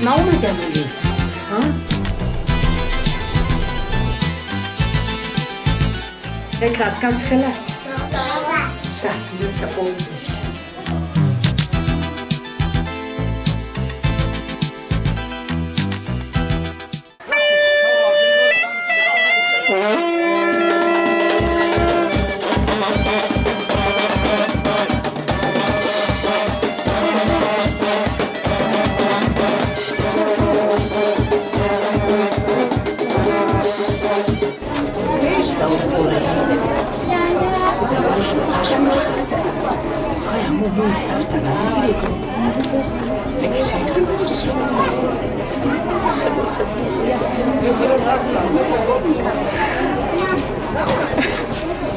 ناومدم ولی یک کم چه خیلی؟ شهدیم که اون بیشه روی سر تنه بگیری کنی یکی شکل باش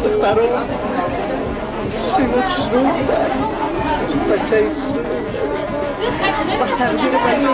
دخترو شروع بچه شروع با تغییر بچه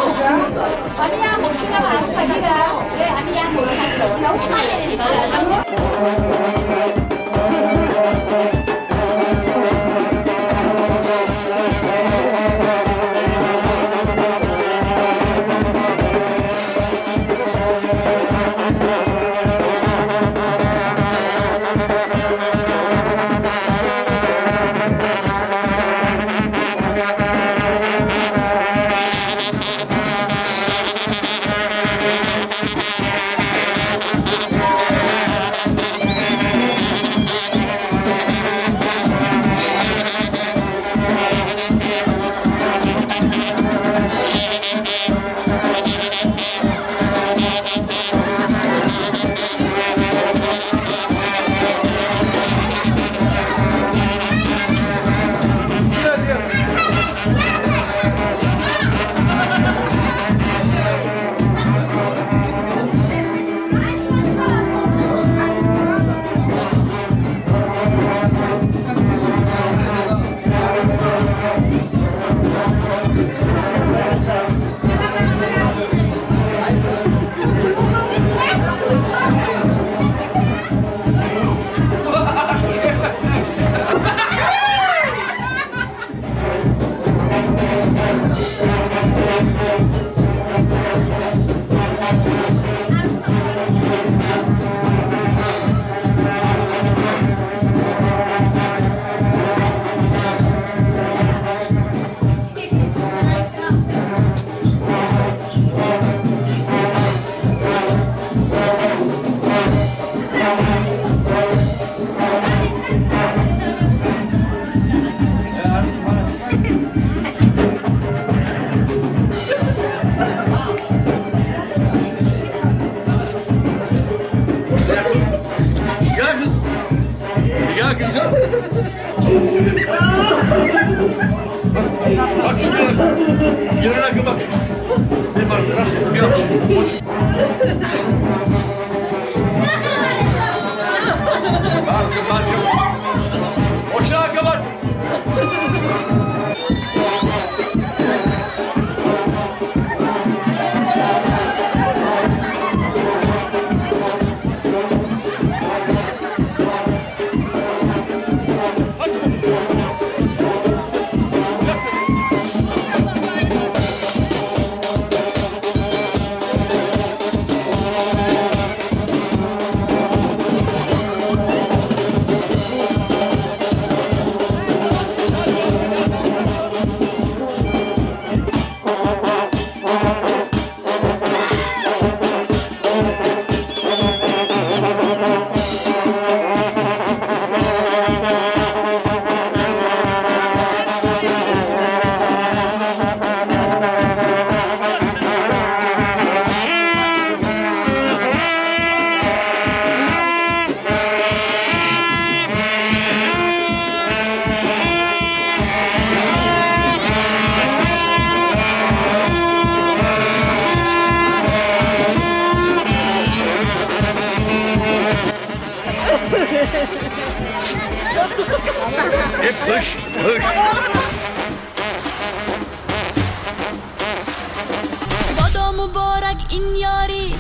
بادا مبارک این یاری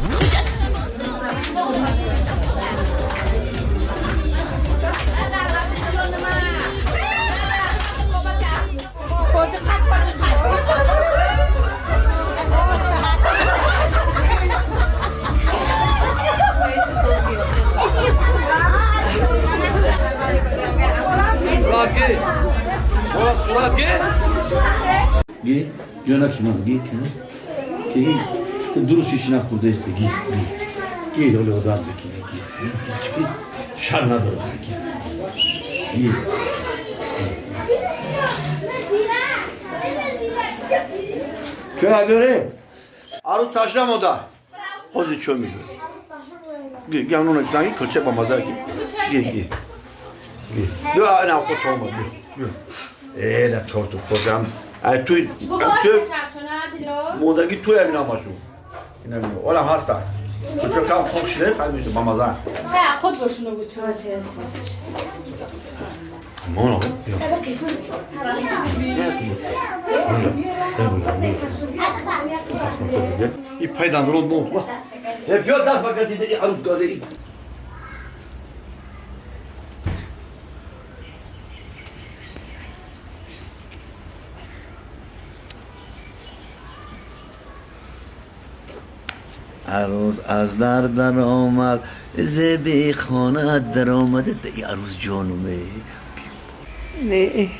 گی جانا کی من گی کی تو درست ایش نخورده است گی ولی آدم بکنه گی شر نداره گی چه بیاره؟ عروس تشنم oda. Hozi çömülü. Gel onun içinden kırçak bambaza gel. Dur ana okut olmadı. La tortu program. Ay tu modagi tu evine maşu. İnanmıyor. Ola hasta. Çocuk kam komşuları kalmıştı bambaza. Ha, خود باشونو بود تو Mono. İyi paydan rol mu oldu? Yapıyor das magazinde aruz gazeli. عروس از در آمد زبی خانه در آمده دی عروس جانومه نه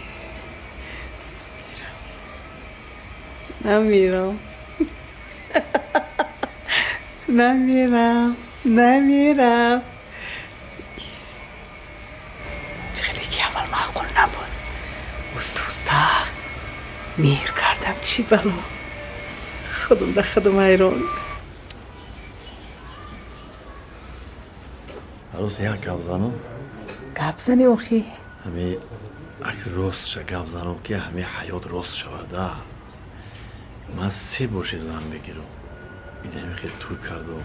نمیرم خیلی که اول معقول نبود اوستا میر کردم چی بلا خودم حیران عروس یک گپ زنم گپ زنی اخی همه اگه راست شه گپ زنم که همه حیات راست شوده من 3 برش زن بگیرم این همه خیلی توی کردم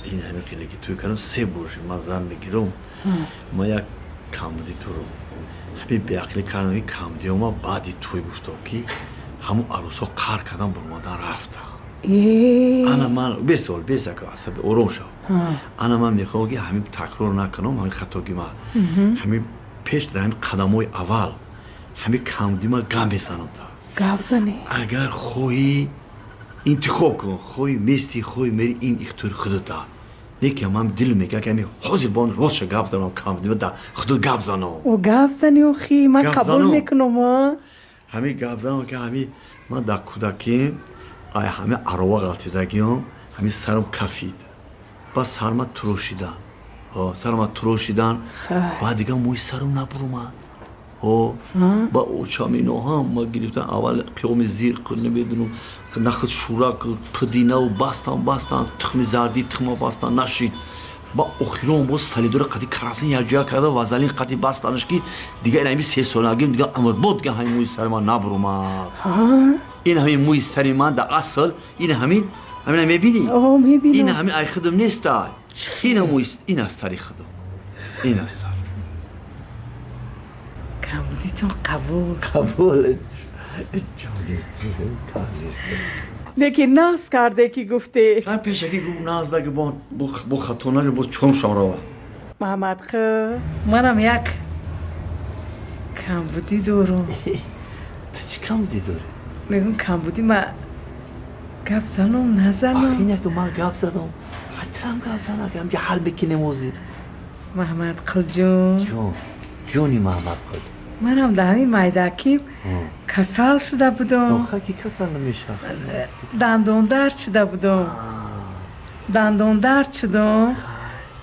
این همه خیلی که توی کردم 3 برش من زن بگیرم ما یک کمدی تو رو همه به عقلی کردم این کمدی ها ما بعدی توی گفتم که همون عروس ها قهر کردم برمادن رفتم انا من 20 سال 20 که عصب آروم شو انا من میخوام که همین تکرار نکنم همین خطاگی ما همین پیش در همین قدمای اول همین کمدی ما گم بزنم تا گپ زنی اگر خوی انتخاب کن خوی میستی خوی میری این اختیار خودت نیکی من دل میگه که همین حاضر بان راست گپ زنم کمدی ما در خودت گپ زنم و گپ زنی اخی من قبول میکنم همین گپ زنم که همین من در کودکی ای همه عروه غلطی زگیم همین سرم کفید با سرم تروشیدن بعد دیگه موی سرم نبرومد با اوچام اینو هم ما گرفتن اول قیام زیر نمیدونم نخد شورا پدینه و بستن تخم زردی تخم بستن نشید با اخیرون باز سالیدور قدی کراسین یا جا کرده وزالین قدی بستنش که دیگه این همین 3 سال نگیم دیگه امر بود که همین موی سر من نبرومد این همین موی سر من در اصل این همین میبینی؟ میبینم این همین ای خودم نیست این موی این از سری خودم این از سر کمودیتون قبول نکی ناز کرده که گفته من پیشکی گفت ناز ده که با خطونه که با چون شما محمد منم یک کمبودی دارم تو چی کمبودی داری؟ میگم کمبودی ما گپ زنم نزنم آخینه که من گپ زدم حتی هم گپ زنم که هم یه حل بکنه موزی محمد قل جونی محمد قل منم در همین مایدکی کسل شده بودم آخه که کسل نمیشه دندون درد شده بودم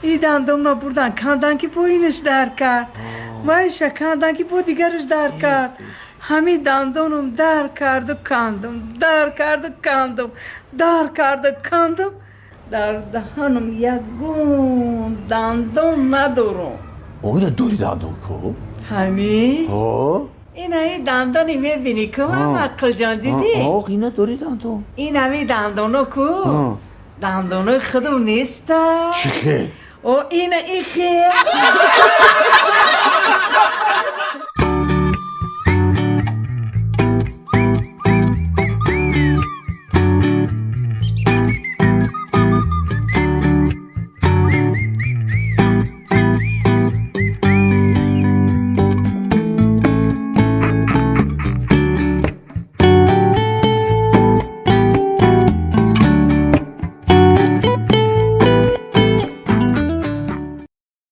این دندون را بردن کندن که با اینش در کرد وایشه کندن که با دیگرش در کرد همین دندونم در کرد و کندم در دهانم یک گون دندون ندارم اوه دوری دندون کو؟ همین؟ این همین دندانی میبینی که محمد قل جان دیدی؟ اینه دوری دندون این همین دندونو کو؟ دندونو خودم نیست چیه؟ این خیلی